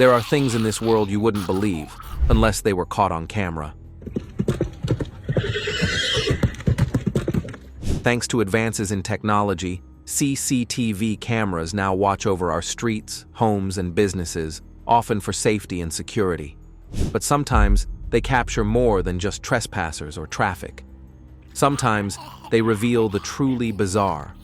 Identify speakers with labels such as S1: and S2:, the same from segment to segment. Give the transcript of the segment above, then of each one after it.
S1: There are things in this world you wouldn't believe, unless they were caught on camera. Thanks to advances in technology, CCTV cameras now watch over our streets, homes, and businesses, often for safety and security. But sometimes, they capture more than just trespassers or traffic. Sometimes, they reveal the truly bizarre.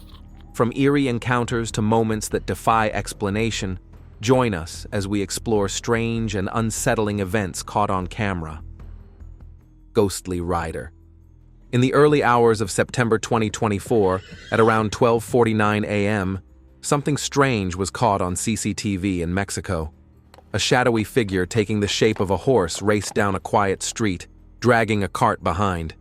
S1: From eerie encounters to moments that defy explanation, join us as we explore strange and unsettling events caught on camera. Ghostly Rider. In the early hours of September 2024, at around 12:49 a.m., something strange was caught on CCTV in Mexico. A shadowy figure taking the shape of a horse raced down a quiet street, dragging a cart behind.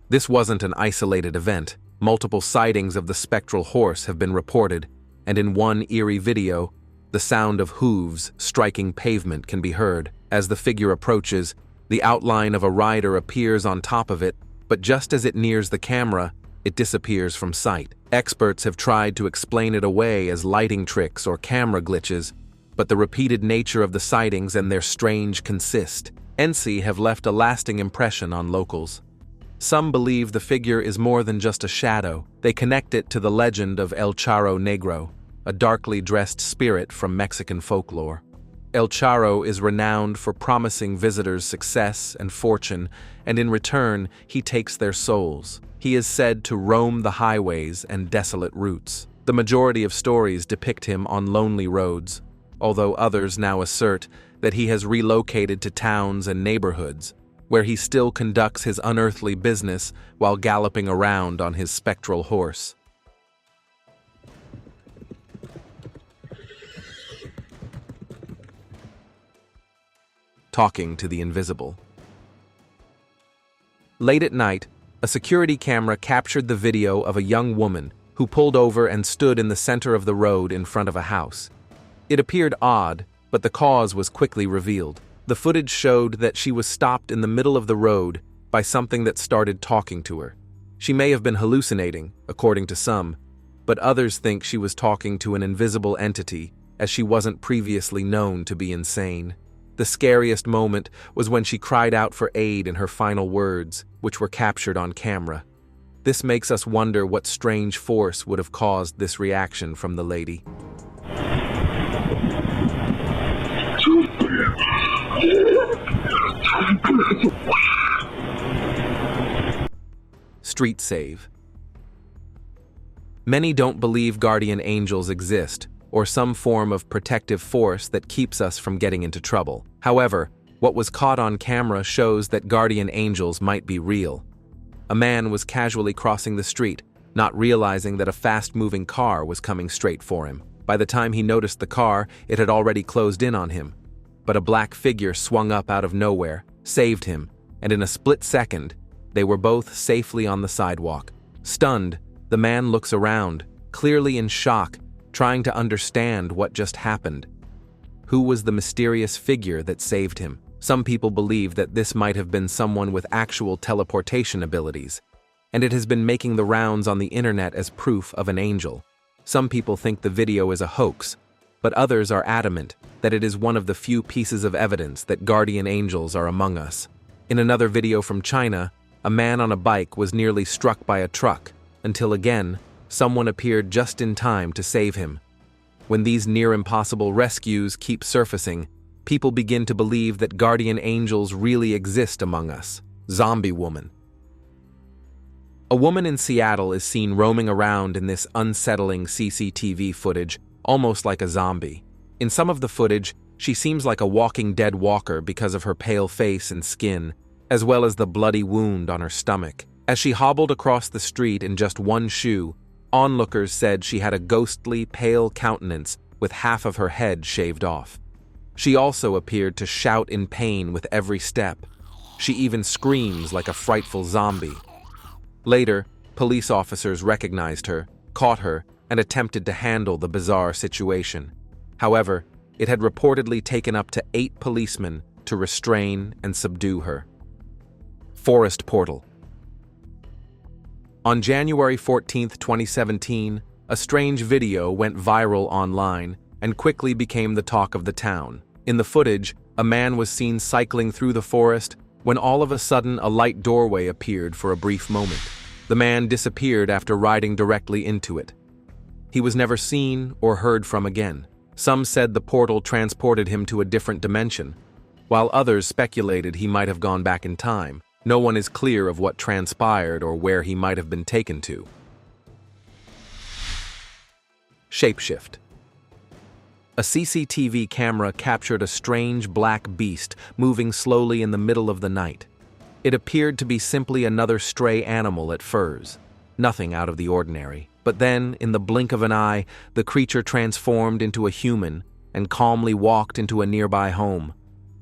S1: This wasn't an isolated event. Multiple sightings of the spectral horse have been reported, and in one eerie video, the sound of hooves striking pavement can be heard. As the figure approaches, the outline of a rider appears on top of it, but just as it nears the camera, it disappears from sight. Experts have tried to explain it away as lighting tricks or camera glitches, but the repeated nature of the sightings and their strange consistency have left a lasting impression on locals. Some believe the figure is more than just a shadow. They connect it to the legend of El Charro Negro, a darkly dressed spirit from Mexican folklore. El Charro is renowned for promising visitors success and fortune, and in return, he takes their souls. He is said to roam the highways and desolate routes. The majority of stories depict him on lonely roads, although others now assert that he has relocated to towns and neighborhoods, where he still conducts his unearthly business while galloping around on his spectral horse. Talking to the invisible. Late at night, a security camera captured the video of a young woman who pulled over and stood in the center of the road in front of a house. It appeared odd, but the cause was quickly revealed. The footage showed that she was stopped in the middle of the road by something that started talking to her. She may have been hallucinating, according to some, but others think she was talking to an invisible entity, as she wasn't previously known to be insane. The scariest moment was when she cried out for aid in her final words, which were captured on camera. This makes us wonder what strange force would have caused this reaction from the lady. Street Save. Many don't believe guardian angels exist, or some form of protective force that keeps us from getting into trouble. However, what was caught on camera shows that guardian angels might be real. A man was casually crossing the street, not realizing that a fast-moving car was coming straight for him. By the time he noticed the car, it had already closed in on him. But a black figure swung up out of nowhere, saved him, and in a split second, they were both safely on the sidewalk. Stunned, the man looks around, clearly in shock, trying to understand what just happened. Who was the mysterious figure that saved him? Some people believe that this might have been someone with actual teleportation abilities, and it has been making the rounds on the internet as proof of an angel. Some people think the video is a hoax, but others are adamant that it is one of the few pieces of evidence that guardian angels are among us. In another video from China, a man on a bike was nearly struck by a truck, until again, someone appeared just in time to save him. When these near-impossible rescues keep surfacing, people begin to believe that guardian angels really exist among us. Zombie woman. A woman in Seattle is seen roaming around in this unsettling CCTV footage, almost like a zombie. In some of the footage, she seems like a Walking Dead walker because of her pale face and skin, as well as the bloody wound on her stomach. As she hobbled across the street in just one shoe, onlookers said she had a ghostly, pale countenance with half of her head shaved off. She also appeared to shout in pain with every step. She even screams like a frightful zombie. Later, police officers recognized her, caught her, and attempted to handle the bizarre situation. However, it had reportedly taken up to 8 policemen to restrain and subdue her. Forest Portal. On January 14, 2017, a strange video went viral online and quickly became the talk of the town. In the footage, a man was seen cycling through the forest when all of a sudden a light doorway appeared for a brief moment. The man disappeared after riding directly into it. He was never seen or heard from again. Some said the portal transported him to a different dimension, while others speculated he might have gone back in time. No one is clear of what transpired or where he might have been taken to. Shapeshift. A CCTV camera captured a strange black beast moving slowly in the middle of the night. It appeared to be simply another stray animal at first, nothing out of the ordinary. But then, in the blink of an eye, the creature transformed into a human and calmly walked into a nearby home.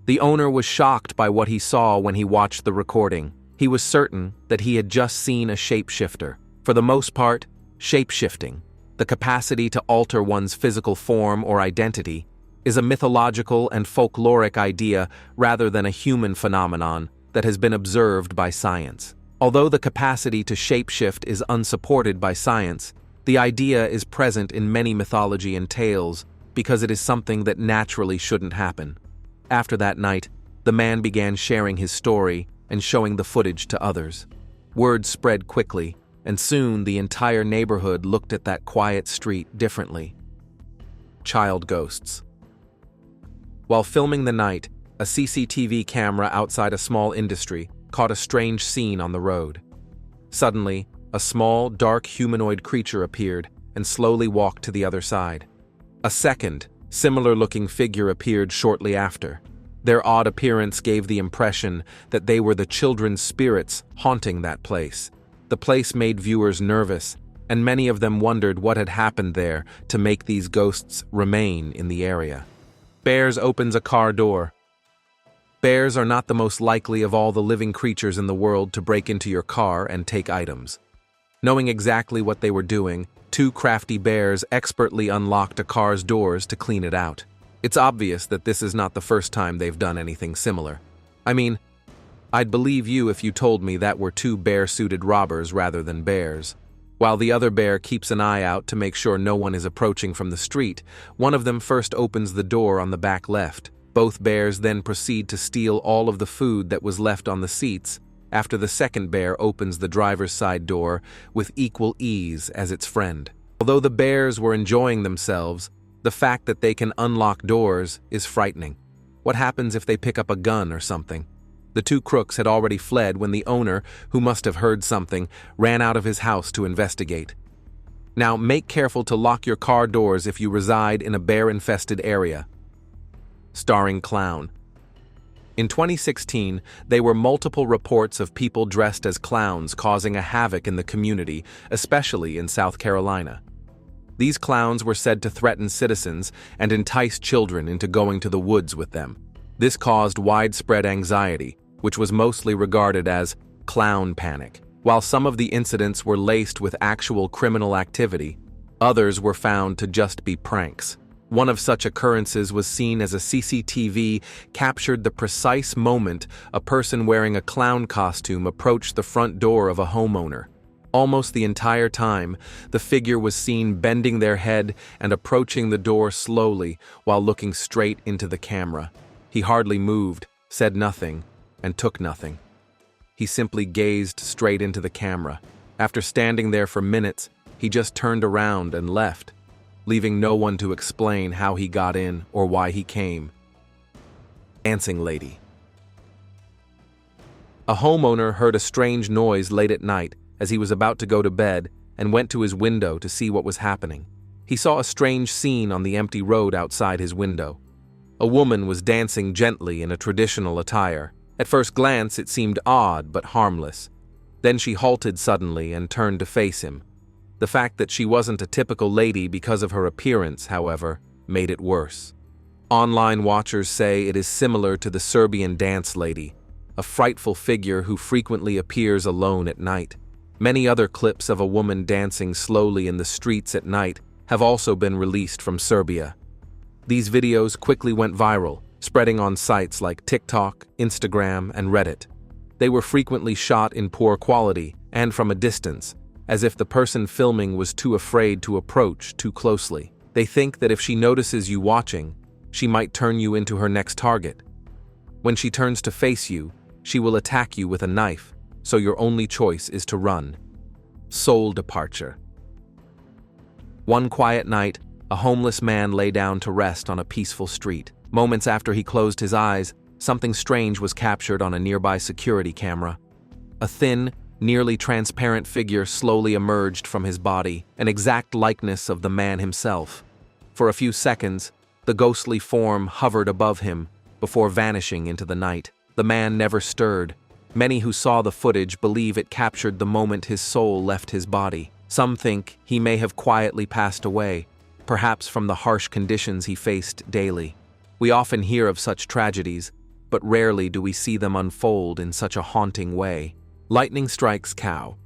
S1: The owner was shocked by what he saw when he watched the recording. He was certain that he had just seen a shapeshifter. For the most part, shapeshifting, the capacity to alter one's physical form or identity, is a mythological and folkloric idea rather than a human phenomenon that has been observed by science. Although the capacity to shapeshift is unsupported by science, the idea is present in many mythology and tales because it is something that naturally shouldn't happen. After that night, the man began sharing his story and showing the footage to others. Word spread quickly, and soon the entire neighborhood looked at that quiet street differently. Child ghosts. While filming the night, a CCTV camera outside a small industry caught a strange scene on the road. Suddenly, a small, dark humanoid creature appeared and slowly walked to the other side. A second, similar-looking figure appeared shortly after. Their odd appearance gave the impression that they were the children's spirits haunting that place. The place made viewers nervous, and many of them wondered what had happened there to make these ghosts remain in the area. Bears opens a car door. Bears are not the most likely of all the living creatures in the world to break into your car and take items. Knowing exactly what they were doing, two crafty bears expertly unlocked a car's doors to clean it out. It's obvious that this is not the first time they've done anything similar. I mean, I'd believe you if you told me that were two bear-suited robbers rather than bears. While the other bear keeps an eye out to make sure no one is approaching from the street, one of them first opens the door on the back left. Both bears then proceed to steal all of the food that was left on the seats after the second bear opens the driver's side door with equal ease as its friend. Although the bears were enjoying themselves, the fact that they can unlock doors is frightening. What happens if they pick up a gun or something? The two crooks had already fled when the owner, who must have heard something, ran out of his house to investigate. Now, make careful to lock your car doors if you reside in a bear-infested area. Starring clown. In 2016, there were multiple reports of people dressed as clowns causing a havoc in the community, especially in South Carolina. These clowns were said to threaten citizens and entice children into going to the woods with them. This caused widespread anxiety, which was mostly regarded as clown panic. While some of the incidents were laced with actual criminal activity, others were found to just be pranks. One of such occurrences was seen as a CCTV captured the precise moment a person wearing a clown costume approached the front door of a homeowner. Almost the entire time, the figure was seen bending their head and approaching the door slowly while looking straight into the camera. He hardly moved, said nothing, and took nothing. He simply gazed straight into the camera. After standing there for minutes, he just turned around and left, leaving no one to explain how he got in or why he came. Dancing lady. A homeowner heard a strange noise late at night as he was about to go to bed and went to his window to see what was happening. He saw a strange scene on the empty road outside his window. A woman was dancing gently in a traditional attire. At first glance, it seemed odd but harmless. Then she halted suddenly and turned to face him. The fact that she wasn't a typical lady because of her appearance, however, made it worse. Online watchers say it is similar to the Serbian dance lady, a frightful figure who frequently appears alone at night. Many other clips of a woman dancing slowly in the streets at night have also been released from Serbia. These videos quickly went viral, spreading on sites like TikTok, Instagram, and Reddit. They were frequently shot in poor quality and from a distance, as if the person filming was too afraid to approach too closely. They think that if she notices you watching, she might turn you into her next target. When she turns to face you, she will attack you with a knife, so your only choice is to run. Soul departure. One quiet night, a homeless man lay down to rest on a peaceful street. Moments after he closed his eyes, something strange was captured on a nearby security camera. A thin, nearly transparent figure slowly emerged from his body, an exact likeness of the man himself. For a few seconds, the ghostly form hovered above him before vanishing into the night. The man never stirred. Many who saw the footage believe it captured the moment his soul left his body. Some think he may have quietly passed away, perhaps from the harsh conditions he faced daily. We often hear of such tragedies, but rarely do we see them unfold in such a haunting way. Lightning strikes cow.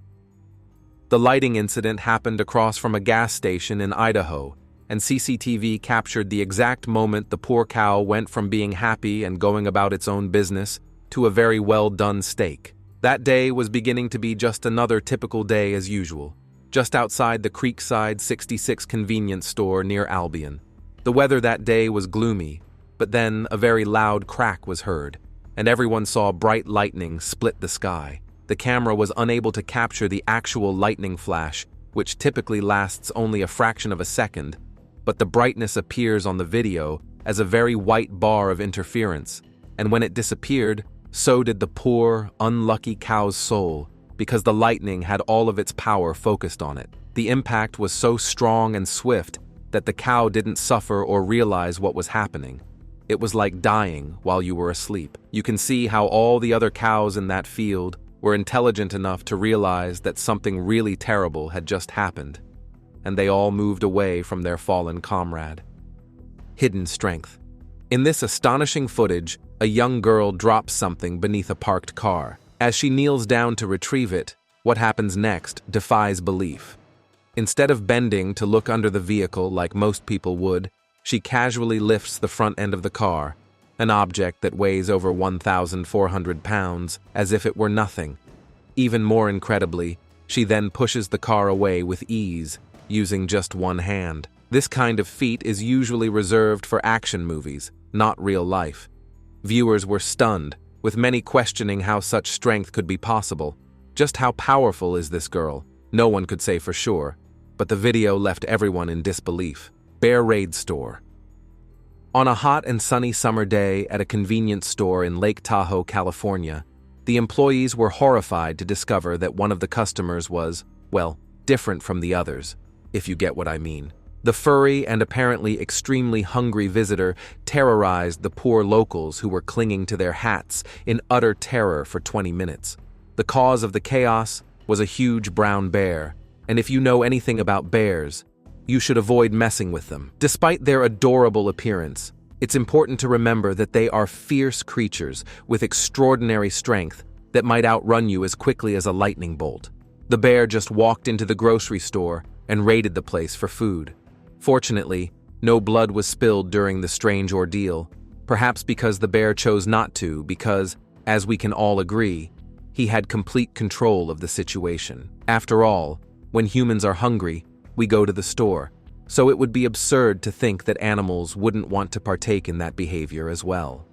S1: The lighting incident happened across from a gas station in Idaho, and CCTV captured the exact moment the poor cow went from being happy and going about its own business to a very well-done steak. That day was beginning to be just another typical day as usual, just outside the Creekside 66 convenience store near Albion. The weather that day was gloomy, but then a very loud crack was heard, and everyone saw bright lightning split the sky. The camera was unable to capture the actual lightning flash, which typically lasts only a fraction of a second, but the brightness appears on the video as a very white bar of interference, and when it disappeared, so did the poor, unlucky cow's soul, because the lightning had all of its power focused on it. The impact was so strong and swift that the cow didn't suffer or realize what was happening. It was like dying while you were asleep. You can see how all the other cows in that field were intelligent enough to realize that something really terrible had just happened, and they all moved away from their fallen comrade. Hidden strength. In this astonishing footage, a young girl drops something beneath a parked car. As she kneels down to retrieve it, what happens next defies belief. Instead of bending to look under the vehicle like most people would, she casually lifts the front end of the car, an object that weighs over 1,400 pounds, as if it were nothing. Even more incredibly, she then pushes the car away with ease, using just one hand. This kind of feat is usually reserved for action movies, not real life. Viewers were stunned, with many questioning how such strength could be possible. Just how powerful is this girl? No one could say for sure, but the video left everyone in disbelief. Bear raid store. On a hot and sunny summer day at a convenience store in Lake Tahoe, California, the employees were horrified to discover that one of the customers was, well, different from the others, if you get what I mean. The furry and apparently extremely hungry visitor terrorized the poor locals who were clinging to their hats in utter terror for 20 minutes. The cause of the chaos was a huge brown bear, and if you know anything about bears, you should avoid messing with them. Despite their adorable appearance, it's important to remember that they are fierce creatures with extraordinary strength that might outrun you as quickly as a lightning bolt. The bear just walked into the grocery store and raided the place for food. Fortunately, no blood was spilled during the strange ordeal, perhaps because the bear chose not to, because, as we can all agree, he had complete control of the situation. After all, when humans are hungry, we go to the store, so it would be absurd to think that animals wouldn't want to partake in that behavior as well.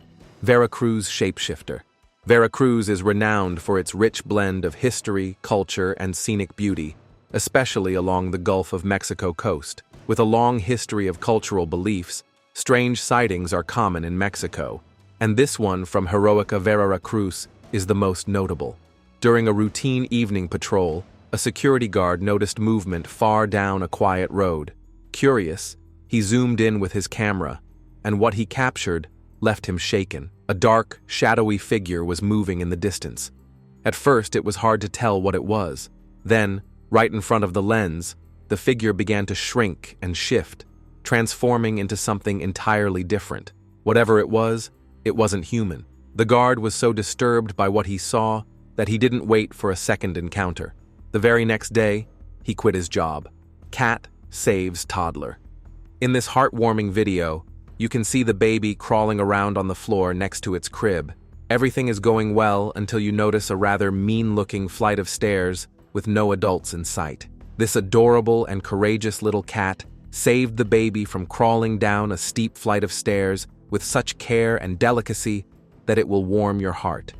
S1: Veracruz shapeshifter. Veracruz is renowned for its rich blend of history, culture, and scenic beauty, especially along the Gulf of Mexico coast. With a long history of cultural beliefs, strange sightings are common in Mexico, and this one from Heroica Veraracruz is the most notable. During a routine evening patrol, a security guard noticed movement far down a quiet road. Curious, he zoomed in with his camera, and what he captured left him shaken. A dark, shadowy figure was moving in the distance. At first, it was hard to tell what it was. Then, right in front of the lens, the figure began to shrink and shift, transforming into something entirely different. Whatever it wasn't human. The guard was so disturbed by what he saw that he didn't wait for a second encounter. The very next day, he quit his job. Cat Saves Toddler. In this heartwarming video, you can see the baby crawling around on the floor next to its crib. Everything is going well until you notice a rather mean-looking flight of stairs with no adults in sight. This adorable and courageous little cat saved the baby from crawling down a steep flight of stairs with such care and delicacy that it will warm your heart.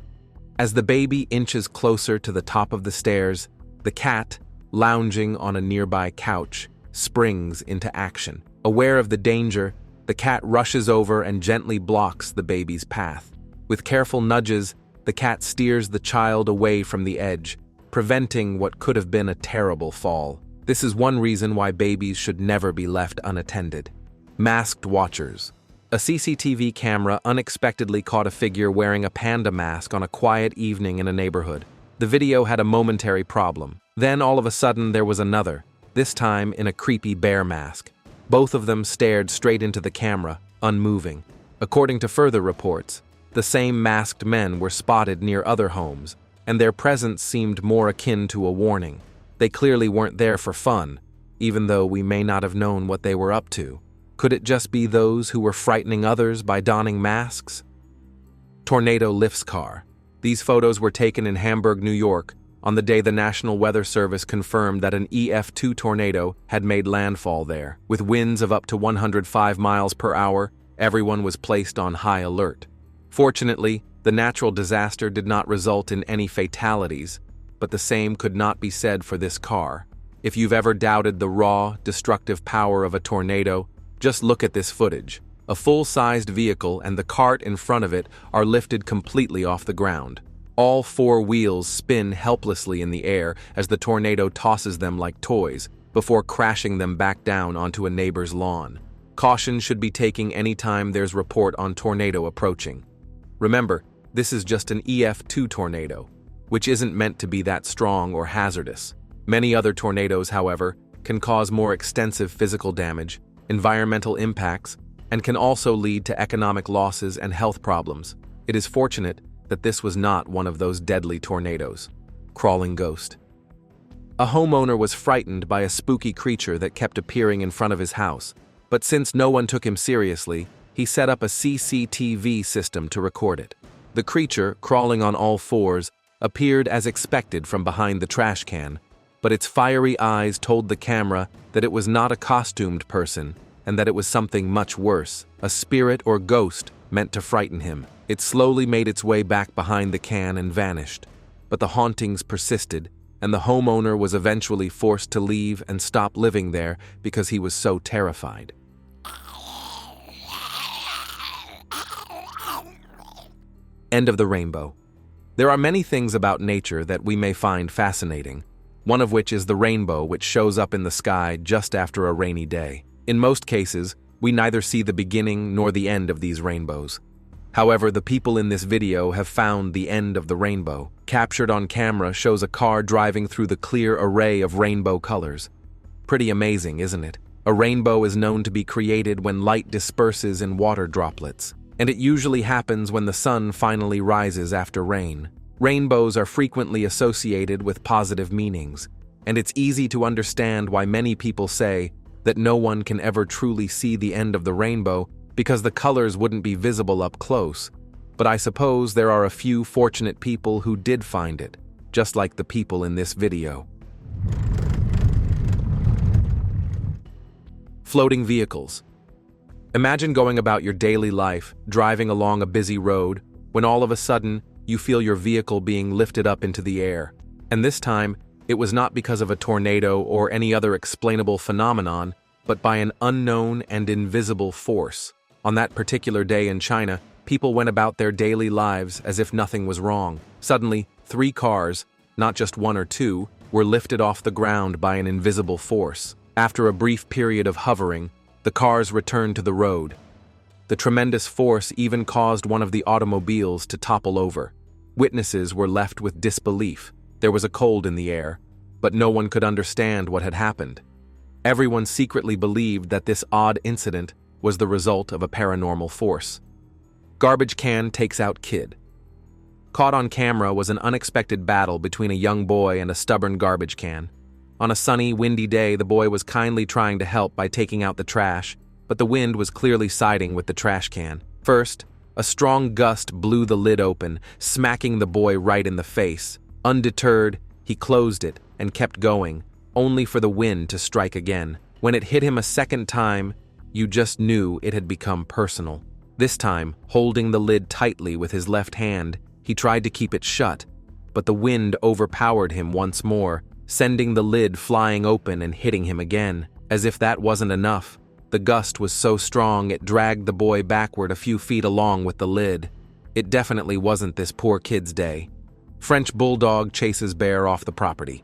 S1: As the baby inches closer to the top of the stairs, the cat, lounging on a nearby couch, springs into action. Aware of the danger, the cat rushes over and gently blocks the baby's path. With careful nudges, the cat steers the child away from the edge, preventing what could have been a terrible fall. This is one reason why babies should never be left unattended. Masked watchers. A CCTV camera unexpectedly caught a figure wearing a panda mask on a quiet evening in a neighborhood. The video had a momentary problem. Then all of a sudden there was another, this time in a creepy bear mask. Both of them stared straight into the camera, unmoving. According to further reports, the same masked men were spotted near other homes, and their presence seemed more akin to a warning. They clearly weren't there for fun, even though we may not have known what they were up to. Could it just be those who were frightening others by donning masks? Tornado lifts car. These photos were taken in Hamburg, New York, on the day the National Weather Service confirmed that an EF2 tornado had made landfall there. With winds of up to 105 miles per hour, everyone was placed on high alert. Fortunately, the natural disaster did not result in any fatalities, but the same could not be said for this car. If you've ever doubted the raw, destructive power of a tornado, just look at this footage. A full-sized vehicle and the cart in front of it are lifted completely off the ground. All four wheels spin helplessly in the air as the tornado tosses them like toys, before crashing them back down onto a neighbor's lawn. Caution should be taken anytime there's report on tornado approaching. Remember, this is just an EF2 tornado, which isn't meant to be that strong or hazardous. Many other tornadoes, however, can cause more extensive physical damage, environmental impacts, and can also lead to economic losses and health problems. It is fortunate that this was not one of those deadly tornadoes. Crawling ghost. A homeowner was frightened by a spooky creature that kept appearing in front of his house, but since no one took him seriously, he set up a CCTV system to record it. The creature, crawling on all fours, appeared as expected from behind the trash can, but its fiery eyes told the camera that it was not a costumed person and that it was something much worse, a spirit or ghost meant to frighten him. It slowly made its way back behind the can and vanished, but the hauntings persisted, and the homeowner was eventually forced to leave and stop living there because he was so terrified. End of the rainbow. There are many things about nature that we may find fascinating, one of which is the rainbow, which shows up in the sky just after a rainy day. In most cases, we neither see the beginning nor the end of these rainbows. However, the people in this video have found the end of the rainbow. Captured on camera shows a car driving through the clear array of rainbow colors. Pretty amazing, isn't it? A rainbow is known to be created when light disperses in water droplets, and it usually happens when the sun finally rises after rain. Rainbows are frequently associated with positive meanings, and it's easy to understand why many people say that no one can ever truly see the end of the rainbow because the colors wouldn't be visible up close. But I suppose there are a few fortunate people who did find it, just like the people in this video. Floating vehicles. Imagine going about your daily life, driving along a busy road, when all of a sudden, you feel your vehicle being lifted up into the air. And this time, it was not because of a tornado or any other explainable phenomenon, but by an unknown and invisible force. On that particular day in China, people went about their daily lives as if nothing was wrong. Suddenly, 3 cars, not just 1 or 2, were lifted off the ground by an invisible force. After a brief period of hovering, the cars returned to the road. The tremendous force even caused one of the automobiles to topple over. Witnesses were left with disbelief. There was a cold in the air, but no one could understand what had happened. Everyone secretly believed that this odd incident was the result of a paranormal force. Garbage can takes out kid. Caught on camera was an unexpected battle between a young boy and a stubborn garbage can. On a sunny, windy day, the boy was kindly trying to help by taking out the trash, but the wind was clearly siding with the trash can. First, a strong gust blew the lid open, smacking the boy right in the face. Undeterred, he closed it and kept going, only for the wind to strike again. When it hit him a second time, you just knew it had become personal. This time, holding the lid tightly with his left hand, he tried to keep it shut, but the wind overpowered him once more, sending the lid flying open and hitting him again. As if that wasn't enough, the gust was so strong it dragged the boy backward a few feet along with the lid. It definitely wasn't this poor kid's day. French Bulldog chases bear off the property.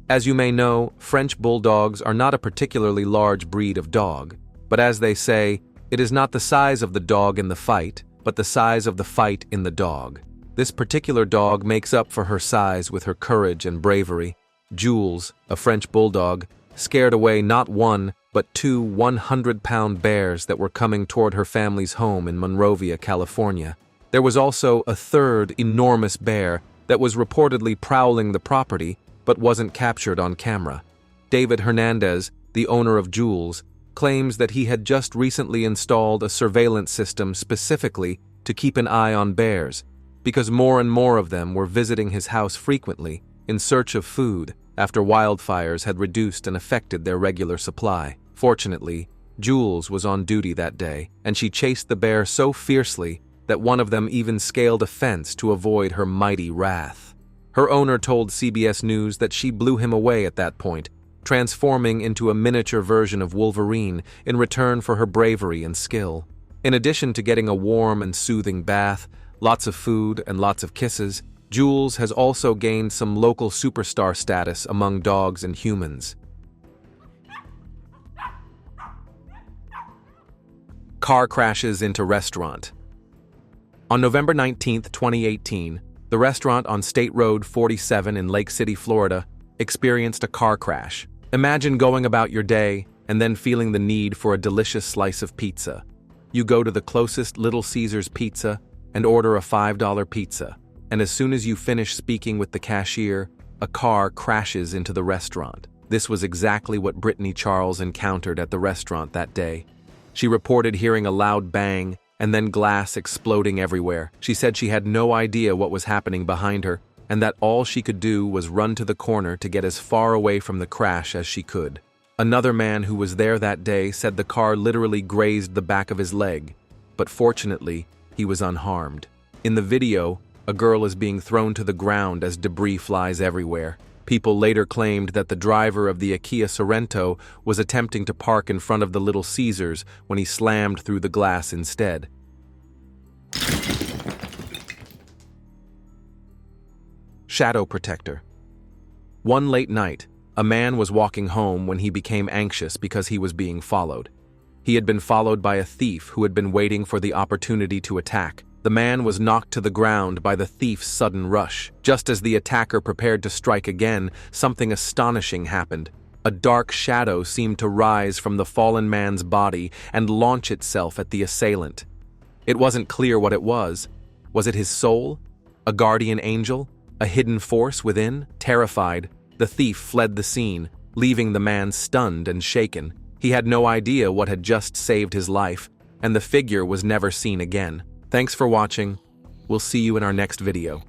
S1: As you may know, French Bulldogs are not a particularly large breed of dog, but as they say, it is not the size of the dog in the fight, but the size of the fight in the dog. This particular dog makes up for her size with her courage and bravery. Jules, a French Bulldog, scared away not one, but two 100-pound bears that were coming toward her family's home in Monrovia, California. There was also a third enormous bear that was reportedly prowling the property, but wasn't captured on camera. David Hernandez, the owner of Jules, claims that he had just recently installed a surveillance system specifically to keep an eye on bears, because more and more of them were visiting his house frequently in search of food after wildfires had reduced and affected their regular supply. Fortunately, Jules was on duty that day, and she chased the bear so fiercely that one of them even scaled a fence to avoid her mighty wrath. Her owner told CBS News that she blew him away at that point, transforming into a miniature version of Wolverine in return for her bravery and skill. In addition to getting a warm and soothing bath, lots of food, and lots of kisses, Jules has also gained some local superstar status among dogs and humans. Car crashes into restaurant. On November 19, 2018, the restaurant on State Road 47 in Lake City, Florida, experienced a car crash. Imagine going about your day and then feeling the need for a delicious slice of pizza. You go to the closest Little Caesars Pizza and order a $5 pizza, and as soon as you finish speaking with the cashier, a car crashes into the restaurant. This was exactly what Brittany Charles encountered at the restaurant that day. She reported hearing a loud bang and then glass exploding everywhere. She said she had no idea what was happening behind her, and that all she could do was run to the corner to get as far away from the crash as she could. Another man who was there that day said the car literally grazed the back of his leg, but fortunately, he was unharmed. In the video, a girl is being thrown to the ground as debris flies everywhere. People later claimed that the driver of the Kia Sorento was attempting to park in front of the Little Caesars when he slammed through the glass instead. Shadow protector. One late night, a man was walking home when he became anxious because he was being followed. He had been followed by a thief who had been waiting for the opportunity to attack. The man was knocked to the ground by the thief's sudden rush. Just as the attacker prepared to strike again, something astonishing happened. A dark shadow seemed to rise from the fallen man's body and launch itself at the assailant. It wasn't clear what it was. Was it his soul? A guardian angel? A hidden force within? Terrified, the thief fled the scene, leaving the man stunned and shaken. He had no idea what had just saved his life, and the figure was never seen again. Thanks for watching. We'll see you in our next video.